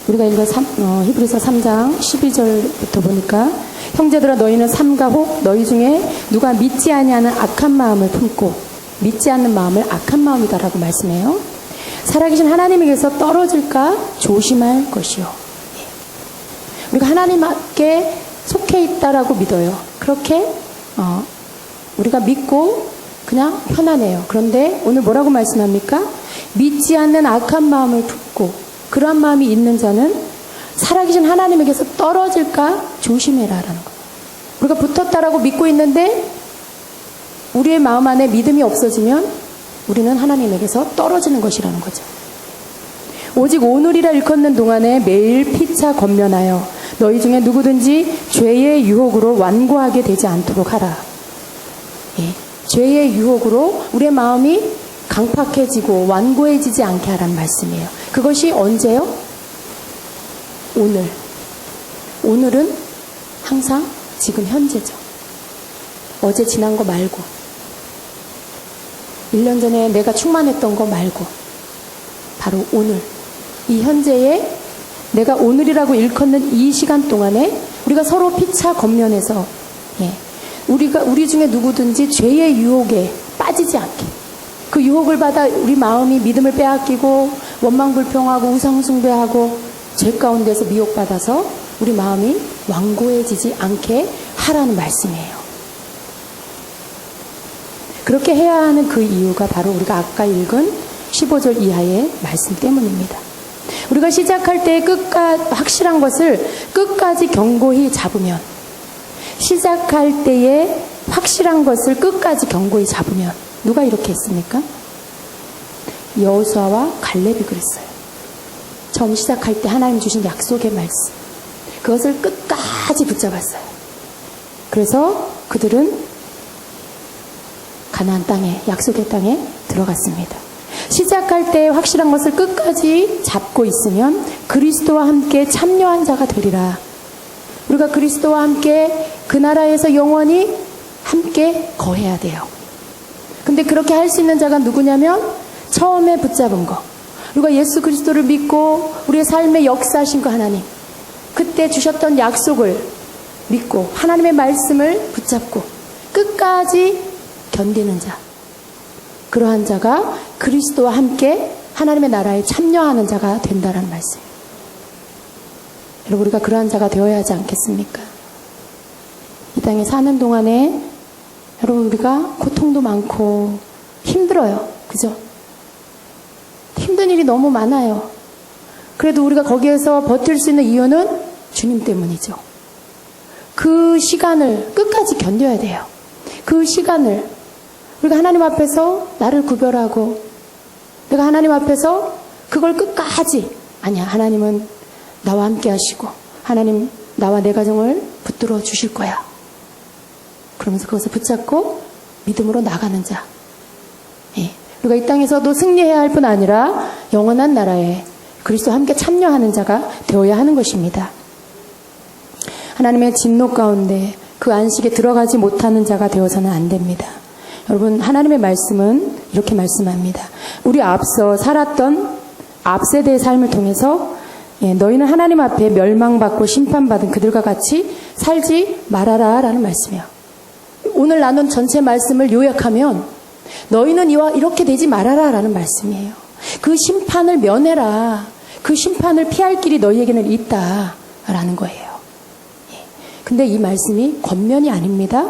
우리가 읽은 히브리서 3장 12절부터 보니까 형제들아 너희는 삼가 혹 너희 중에 누가 믿지 아니하는 악한 마음을 품고 믿지 않는 마음을 악한 마음이다라고 말씀해요. 살아계신 하나님에게서 떨어질까 조심할 것이요. 우리가 하나님께 속해 있다라고 믿어요. 그렇게 우리가 믿고 그냥 편안해요. 그런데 오늘 뭐라고 말씀합니까? 믿지 않는 악한 마음을 품고 그러한 마음이 있는 자는 살아계신 하나님에게서 떨어질까 조심해라라는 거예요. 우리가 붙었다라고 믿고 있는데 우리의 마음 안에 믿음이 없어지면 우리는 하나님에게서 떨어지는 것이라는 거죠. 오직 오늘이라 일컫는 동안에 매일 피차 권면하여 너희 중에 누구든지 죄의 유혹으로 완고하게 되지 않도록 하라. 예, 죄의 유혹으로 우리의 마음이 강팍해지고 완고해지지 않게 하라는 말씀이에요. 그것이 언제요? 오늘. 오늘은 항상 지금 현재죠. 어제 지난 거 말고 1년 전에 내가 충만했던 거 말고 바로 오늘 이 현재에 내가 오늘이라고 일컫는 이 시간 동안에 우리가 서로 피차 겉면해서 우리 중에 누구든지 죄의 유혹에 빠지지 않게 그 유혹을 받아 우리 마음이 믿음을 빼앗기고 원망불평하고 우상숭배하고 죄 가운데서 미혹받아서 우리 마음이 완고해지지 않게 하라는 말씀이에요. 그렇게 해야 하는 그 이유가 바로 우리가 아까 읽은 15절 이하의 말씀 때문입니다. 우리가 시작할 때 확실한 것을 끝까지 견고히 잡으면 시작할 때에 확실한 것을 끝까지 견고히 잡으면 누가 이렇게 했습니까? 여호수아와 갈렙이 그랬어요. 처음 시작할 때 하나님 주신 약속의 말씀 그것을 끝까지 붙잡았어요. 그래서 그들은 가나안 땅에 약속의 땅에 들어갔습니다. 시작할 때 확실한 것을 끝까지 잡고 있으면 그리스도와 함께 참여한 자가 되리라. 우리가 그리스도와 함께 그 나라에서 영원히 함께 거해야 돼요. 근데 그렇게 할 수 있는 자가 누구냐면 처음에 붙잡은 거. 우리가 예수 그리스도를 믿고 우리의 삶에 역사하신 그 하나님. 그때 주셨던 약속을 믿고 하나님의 말씀을 붙잡고 끝까지 견디는 자. 그러한 자가 그리스도와 함께 하나님의 나라에 참여하는 자가 된다는 말씀. 여러분 우리가 그러한 자가 되어야 하지 않겠습니까? 이 땅에 사는 동안에 여러분 우리가 고통도 많고 힘들어요. 그죠? 힘든 일이 너무 많아요. 그래도 우리가 거기에서 버틸 수 있는 이유는 주님 때문이죠. 그 시간을 끝까지 견뎌야 돼요. 그 시간을 우리가 하나님 앞에서 나를 구별하고 내가 하나님 앞에서 그걸 끝까지 아니야 하나님은 나와 함께 하시고 하나님 나와 내 가정을 붙들어 주실 거야. 그러면서 그것을 붙잡고 믿음으로 나가는 자. 예. 우리가 이 땅에서도 승리해야 할 뿐 아니라 영원한 나라에 그리스도와 함께 참여하는 자가 되어야 하는 것입니다. 하나님의 진노 가운데 그 안식에 들어가지 못하는 자가 되어서는 안 됩니다. 여러분 하나님의 말씀은 이렇게 말씀합니다. 우리 앞서 살았던 앞세대의 삶을 통해서 너희는 하나님 앞에 멸망받고 심판받은 그들과 같이 살지 말아라 라는 말씀이에요. 오늘 나눈 전체 말씀을 요약하면 너희는 이와 이렇게 되지 말아라 라는 말씀이에요. 그 심판을 면해라. 그 심판을 피할 길이 너희에게는 있다 라는 거예요. 근데 이 말씀이 권면이 아닙니다.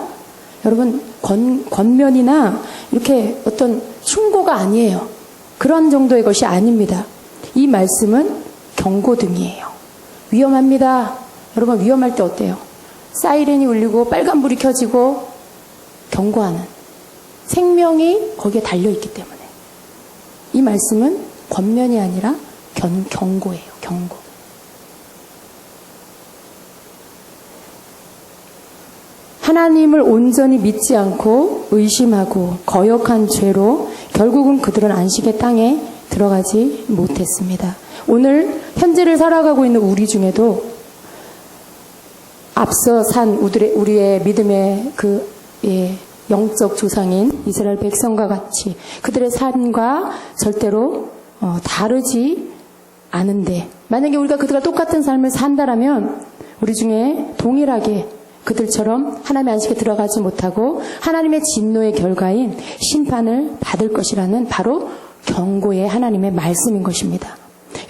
여러분 권면이나 이렇게 어떤 충고가 아니에요. 그런 정도의 것이 아닙니다. 이 말씀은 경고등이에요. 위험합니다. 여러분 위험할 때 어때요? 사이렌이 울리고 빨간불이 켜지고 경고하는 생명이 거기에 달려있기 때문에 이 말씀은 권면이 아니라 경고예요. 경고. 하나님을 온전히 믿지 않고 의심하고 거역한 죄로 결국은 그들은 안식의 땅에 들어가지 못했습니다. 오늘 현재를 살아가고 있는 우리 중에도 앞서 산 우리의 믿음의 영적 조상인 이스라엘 백성과 같이 그들의 삶과 절대로 다르지 않은데 만약에 우리가 그들과 똑같은 삶을 산다라면 우리 중에 동일하게 그들처럼 하나님의 안식에 들어가지 못하고 하나님의 진노의 결과인 심판을 받을 것이라는 바로 경고의 하나님의 말씀인 것입니다.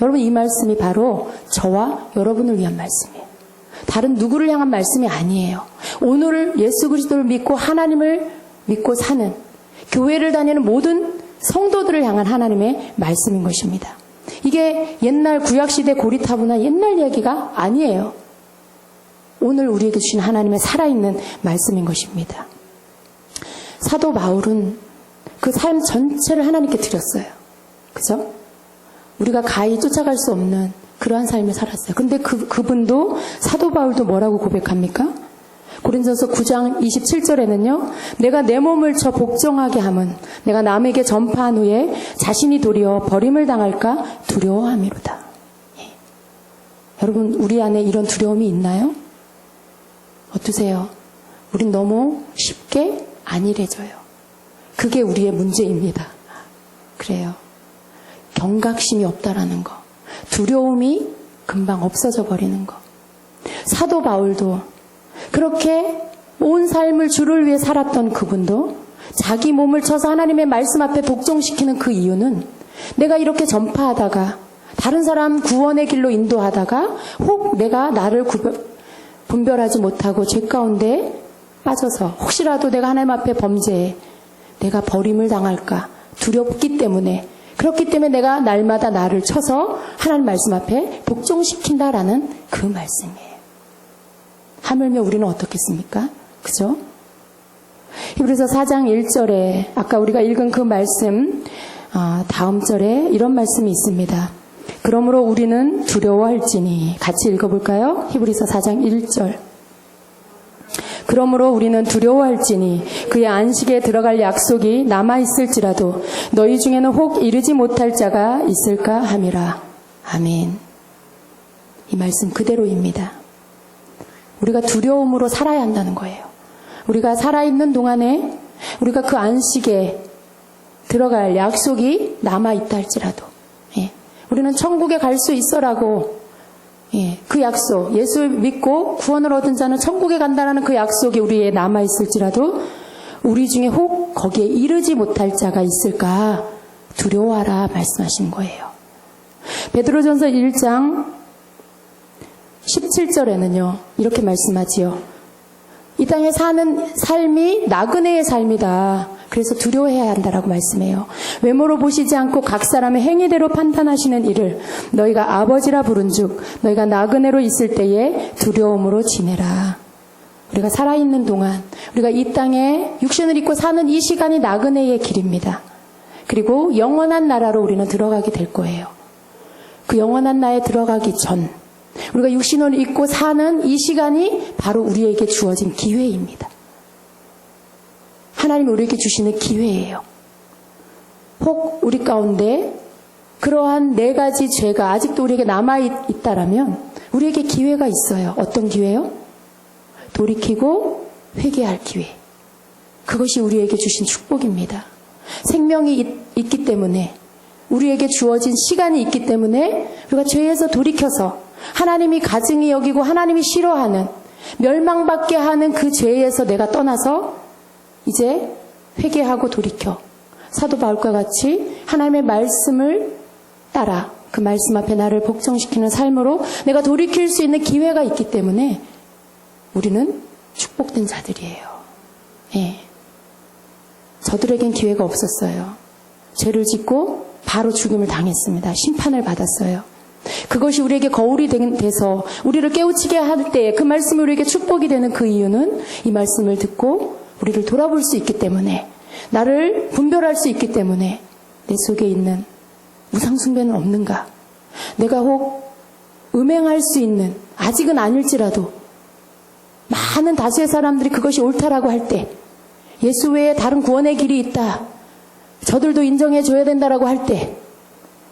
여러분, 이 말씀이 바로 저와 여러분을 위한 말씀이에요. 다른 누구를 향한 말씀이 아니에요. 오늘 예수 그리스도를 믿고 하나님을 믿고 사는, 교회를 다니는 모든 성도들을 향한 하나님의 말씀인 것입니다. 이게 옛날 구약시대 고리타분한 옛날 이야기가 아니에요. 오늘 우리에게 주신 하나님의 살아있는 말씀인 것입니다. 사도 바울은 그 삶 전체를 하나님께 드렸어요. 그죠? 우리가 가히 쫓아갈 수 없는 그러한 삶을 살았어요. 근데 그분도, 사도 바울도 뭐라고 고백합니까? 고린도서 9장 27절에는요. 내가 내 몸을 쳐 복종하게 함은 내가 남에게 전파한 후에 자신이 도리어 버림을 당할까 두려워함이로다. 예. 여러분, 우리 안에 이런 두려움이 있나요? 어떠세요? 우린 너무 쉽게 안일해져요. 그게 우리의 문제입니다. 그래요. 경각심이 없다라는 거. 두려움이 금방 없어져 버리는 거. 사도 바울도 그렇게 온 삶을 주를 위해 살았던 그분도 자기 몸을 쳐서 하나님의 말씀 앞에 복종시키는 그 이유는 내가 이렇게 전파하다가 다른 사람 구원의 길로 인도하다가 혹 내가 나를 분별하지 못하고 죄 가운데 빠져서 혹시라도 내가 하나님 앞에 범죄해 내가 버림을 당할까 두렵기 때문에, 그렇기 때문에 내가 날마다 나를 쳐서 하나님 말씀 앞에 복종시킨다라는 그 말씀이에요. 하물며 우리는 어떻겠습니까? 그죠? 히브리서 4장 1절에 아까 우리가 읽은 그 말씀 다음 절에 이런 말씀이 있습니다. 그러므로 우리는 두려워할지니, 같이 읽어볼까요? 히브리서 4장 1절. 그러므로 우리는 두려워할지니 그의 안식에 들어갈 약속이 남아있을지라도 너희 중에는 혹 이르지 못할 자가 있을까 함이라. 아멘. 이 말씀 그대로입니다. 우리가 두려움으로 살아야 한다는 거예요. 우리가 살아있는 동안에 우리가 그 안식에 들어갈 약속이 남아있다 할지라도, 예, 우리는 천국에 갈 수 있어라고, 예, 그 약속, 예수를 믿고 구원을 얻은 자는 천국에 간다는 그 약속이 우리에 남아있을지라도 우리 중에 혹 거기에 이르지 못할 자가 있을까 두려워하라 말씀하신 거예요. 베드로전서 1장 17절에는요 이렇게 말씀하지요. 이 땅에 사는 삶이 나그네의 삶이다. 그래서 두려워해야 한다라고 말씀해요. 외모로 보시지 않고 각 사람의 행위대로 판단하시는 이를 너희가 아버지라 부른즉 너희가 나그네로 있을 때에 두려움으로 지내라. 우리가 살아있는 동안, 우리가 이 땅에 육신을 입고 사는 이 시간이 나그네의 길입니다. 그리고 영원한 나라로 우리는 들어가게 될 거예요. 그 영원한 나라에 들어가기 전 우리가 육신을 입고 사는 이 시간이 바로 우리에게 주어진 기회입니다. 하나님이 우리에게 주시는 기회예요. 혹 우리 가운데 그러한 4가지 죄가 아직도 우리에게 남아있다라면 우리에게 기회가 있어요. 어떤 기회요? 돌이키고 회개할 기회. 그것이 우리에게 주신 축복입니다. 생명이 있기 때문에, 우리에게 주어진 시간이 있기 때문에 우리가 죄에서 돌이켜서 하나님이 가증히 여기고 하나님이 싫어하는, 멸망받게 하는 그 죄에서 내가 떠나서 이제 회개하고 돌이켜 사도 바울과 같이 하나님의 말씀을 따라 그 말씀 앞에 나를 복종시키는 삶으로 내가 돌이킬 수 있는 기회가 있기 때문에 우리는 축복된 자들이에요. 예. 저들에겐 기회가 없었어요. 죄를 짓고 바로 죽임을 당했습니다. 심판을 받았어요. 그것이 우리에게 거울이 돼서 우리를 깨우치게 할 때 그 말씀이 우리에게 축복이 되는 그 이유는 이 말씀을 듣고 우리를 돌아볼 수 있기 때문에, 나를 분별할 수 있기 때문에 내 속에 있는 우상숭배는 없는가, 내가 혹 음행할 수 있는, 아직은 아닐지라도 많은 다수의 사람들이 그것이 옳다라고 할 때, 예수 외에 다른 구원의 길이 있다, 저들도 인정해 줘야 된다라고 할 때,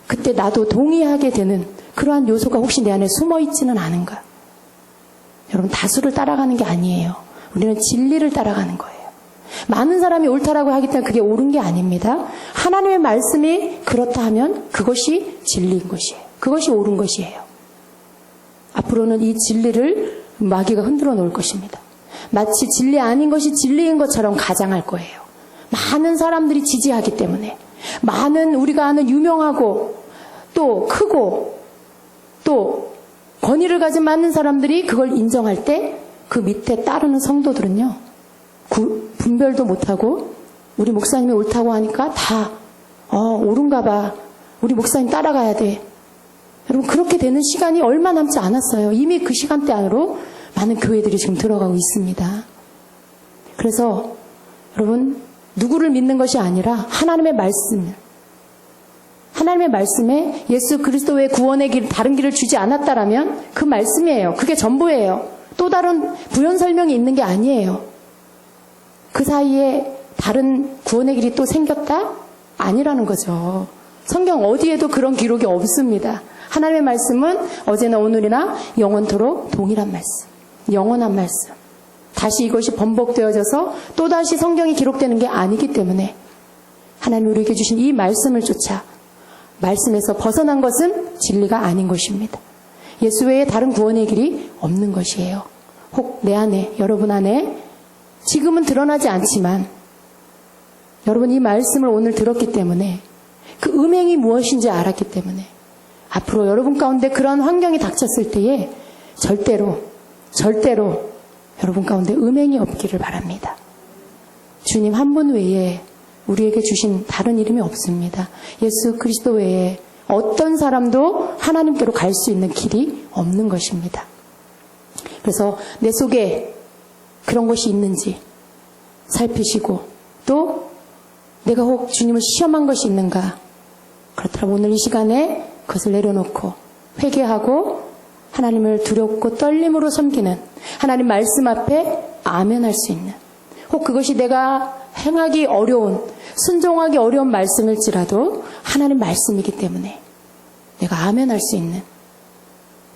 그때 나도 동의하게 되는 그러한 요소가 혹시 내 안에 숨어 있지는 않은가. 여러분, 다수를 따라가는 게 아니에요. 우리는 진리를 따라가는 거예요. 많은 사람이 옳다라고 하기 때문에 그게 옳은 게 아닙니다. 하나님의 말씀이 그렇다 하면 그것이 진리인 것이에요. 그것이 옳은 것이에요. 앞으로는 이 진리를 마귀가 흔들어 놓을 것입니다. 마치 진리 아닌 것이 진리인 것처럼 가장할 거예요. 많은 사람들이 지지하기 때문에, 많은 우리가 아는 유명하고 또 크고 또 권위를 가진 많은 사람들이 그걸 인정할 때 그 밑에 따르는 성도들은요, 분별도 못하고 우리 목사님이 옳다고 하니까 다 옳은가 봐, 우리 목사님 따라가야 돼. 여러분, 그렇게 되는 시간이 얼마 남지 않았어요. 이미 그 시간대 안으로 많은 교회들이 지금 들어가고 있습니다. 그래서 여러분, 누구를 믿는 것이 아니라 하나님의 말씀에 예수 그리스도 외에 구원의 길, 다른 길을 주지 않았다라면 그 말씀이에요. 그게 전부예요. 또 다른 부연 설명이 있는 게 아니에요. 그 사이에 다른 구원의 길이 또 생겼다? 아니라는 거죠. 성경 어디에도 그런 기록이 없습니다. 하나님의 말씀은 어제나 오늘이나 영원토록 동일한 말씀, 영원한 말씀. 다시 이것이 번복되어져서 또다시 성경이 기록되는 게 아니기 때문에 하나님 우리에게 주신 이 말씀을 쫓아 말씀에서 벗어난 것은 진리가 아닌 것입니다. 예수 외에 다른 구원의 길이 없는 것이에요. 혹 내 안에, 여러분 안에 지금은 드러나지 않지만 여러분 이 말씀을 오늘 들었기 때문에 그 음행이 무엇인지 알았기 때문에 앞으로 여러분 가운데 그러한 환경이 닥쳤을 때에 절대로 여러분 가운데 음행이 없기를 바랍니다. 주님 한 분 외에 우리에게 주신 다른 이름이 없습니다. 예수 그리스도 외에 어떤 사람도 하나님께로 갈 수 있는 길이 없는 것입니다. 그래서 내 속에 그런 것이 있는지 살피시고 또 내가 혹 주님을 시험한 것이 있는가, 그렇다면 오늘 이 시간에 그것을 내려놓고 회개하고 하나님을 두렵고 떨림으로 섬기는 하나님 말씀 앞에 아멘할 수 있는, 혹 그것이 내가 행하기 어려운, 순종하기 어려운 말씀일지라도 하나님 말씀이기 때문에 내가 아멘할 수 있는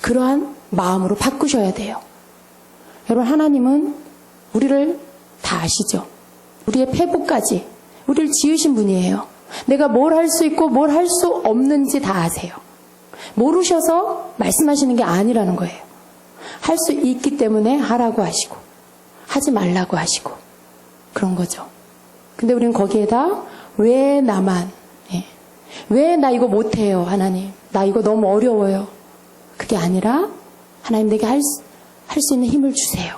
그러한 마음으로 바꾸셔야 돼요. 여러분, 하나님은 우리를 다 아시죠? 우리의 패부까지 우리를 지으신 분이에요. 내가 뭘 할 수 있고 뭘 할 수 없는지 다 아세요. 모르셔서 말씀하시는 게 아니라는 거예요. 할 수 있기 때문에 하라고 하시고 하지 말라고 하시고 그런 거죠. 근데 우리는 거기에다 왜 나만, 왜 나 이거 못해요 하나님, 나 이거 너무 어려워요, 그게 아니라 하나님 내게 할 수 있는 힘을 주세요.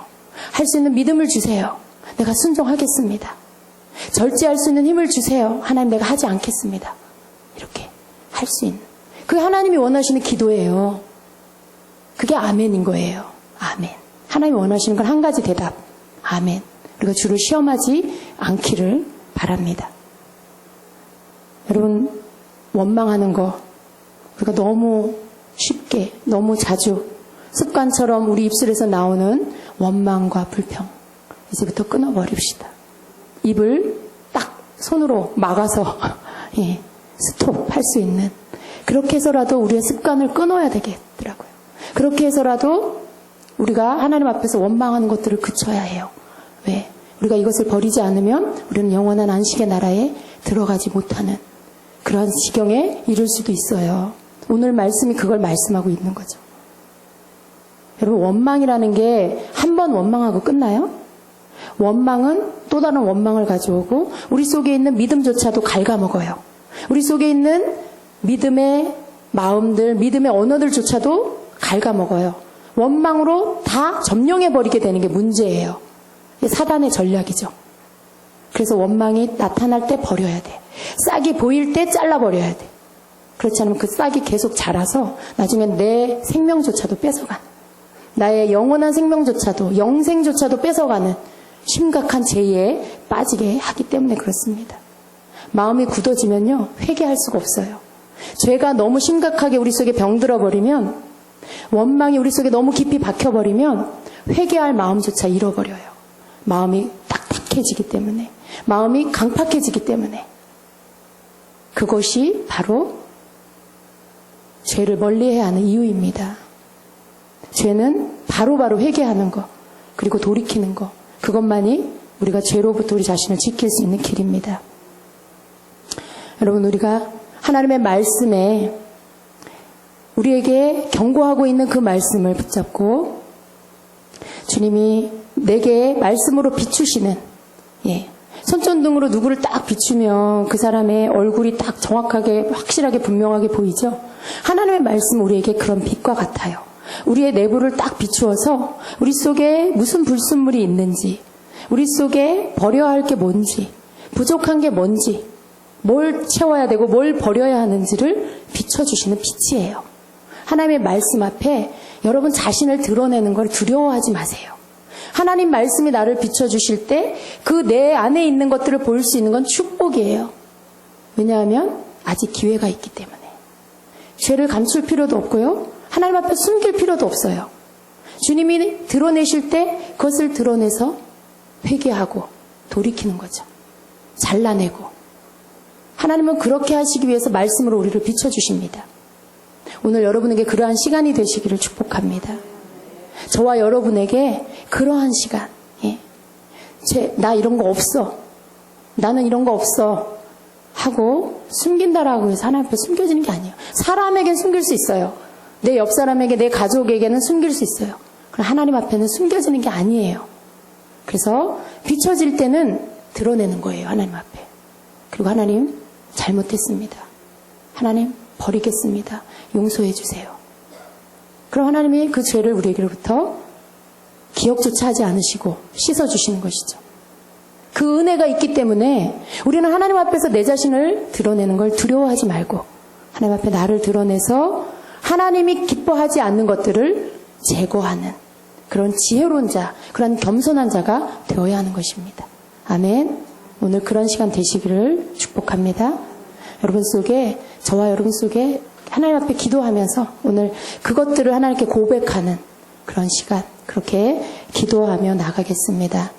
할 수 있는 믿음을 주세요. 내가 순종하겠습니다. 절제할 수 있는 힘을 주세요. 하나님 내가 하지 않겠습니다. 이렇게 할 수 있는, 그게 하나님이 원하시는 기도예요. 그게 아멘인 거예요. 아멘. 하나님이 원하시는 건 한 가지 대답, 아멘. 우리가 주를 시험하지 않기를 바랍니다. 여러분, 원망하는 거 우리가 너무 쉽게, 너무 자주 습관처럼 우리 입술에서 나오는 원망과 불평, 이제부터 끊어버립시다. 입을 딱 손으로 막아서 스톱할 수 있는, 그렇게 해서라도 우리의 습관을 끊어야 되겠더라고요. 그렇게 해서라도 우리가 하나님 앞에서 원망하는 것들을 그쳐야 해요. 왜? 우리가 이것을 버리지 않으면 우리는 영원한 안식의 나라에 들어가지 못하는 그런 지경에 이를 수도 있어요. 오늘 말씀이 그걸 말씀하고 있는 거죠. 여러분, 원망이라는 게 한 번 원망하고 끝나요? 원망은 또 다른 원망을 가져오고 우리 속에 있는 믿음조차도 갉아먹어요. 우리 속에 있는 믿음의 마음들, 믿음의 언어들조차도 갉아먹어요. 원망으로 다 점령해버리게 되는 게 문제예요. 사단의 전략이죠. 그래서 원망이 나타날 때 버려야 돼. 싹이 보일 때 잘라버려야 돼. 그렇지 않으면 그 싹이 계속 자라서 나중에 내 생명조차도 뺏어가는, 나의 영원한 생명조차도, 영생조차도 뺏어가는 심각한 죄에 빠지게 하기 때문에 그렇습니다. 마음이 굳어지면요, 회개할 수가 없어요. 죄가 너무 심각하게 우리 속에 병들어 버리면, 원망이 우리 속에 너무 깊이 박혀버리면 회개할 마음조차 잃어버려요. 마음이 딱딱해지기 때문에, 마음이 강팍해지기 때문에. 그것이 바로 죄를 멀리해야 하는 이유입니다. 죄는 바로바로 회개하는 것, 그리고 돌이키는 것, 그것만이 우리가 죄로부터 우리 자신을 지킬 수 있는 길입니다. 여러분, 우리가 하나님의 말씀에 우리에게 경고하고 있는 그 말씀을 붙잡고 주님이 내게 말씀으로 비추시는, 예. 손전등으로 누구를 딱 비추면 그 사람의 얼굴이 딱 정확하게, 확실하게, 분명하게 보이죠? 하나님의 말씀은 우리에게 그런 빛과 같아요. 우리의 내부를 딱 비추어서 우리 속에 무슨 불순물이 있는지, 우리 속에 버려야 할 게 뭔지, 부족한 게 뭔지, 뭘 채워야 되고 뭘 버려야 하는지를 비춰주시는 빛이에요. 하나님의 말씀 앞에 여러분 자신을 드러내는 걸 두려워하지 마세요. 하나님 말씀이 나를 비춰주실 때 그 내 안에 있는 것들을 볼 수 있는 건 축복이에요. 왜냐하면 아직 기회가 있기 때문에. 죄를 감출 필요도 없고요. 하나님 앞에 숨길 필요도 없어요. 주님이 드러내실 때 그것을 드러내서 회개하고 돌이키는 거죠. 잘라내고. 하나님은 그렇게 하시기 위해서 말씀으로 우리를 비춰주십니다. 오늘 여러분에게 그러한 시간이 되시기를 축복합니다. 저와 여러분에게 그러한 시간, 예. 나 이런 거 없어. 나는 이런 거 없어. 하고 숨긴다라고 해서 하나님 앞에 숨겨지는 게 아니에요. 사람에겐 숨길 수 있어요. 내 옆 사람에게, 내 가족에게는 숨길 수 있어요. 그러나 하나님 앞에는 숨겨지는 게 아니에요. 그래서 비춰질 때는 드러내는 거예요. 하나님 앞에. 그리고 하나님 잘못했습니다. 하나님 버리겠습니다. 용서해 주세요. 그럼 하나님이 그 죄를 우리에게로부터 기억조차 하지 않으시고 씻어주시는 것이죠. 그 은혜가 있기 때문에 우리는 하나님 앞에서 내 자신을 드러내는 걸 두려워하지 말고 하나님 앞에 나를 드러내서 하나님이 기뻐하지 않는 것들을 제거하는 그런 지혜로운 자, 그런 겸손한 자가 되어야 하는 것입니다. 아멘. 오늘 그런 시간 되시기를 축복합니다. 여러분 속에, 저와 여러분 속에 하나님 앞에 기도하면서 오늘 그것들을 하나님께 고백하는 그런 시간, 그렇게 기도하며 나가겠습니다.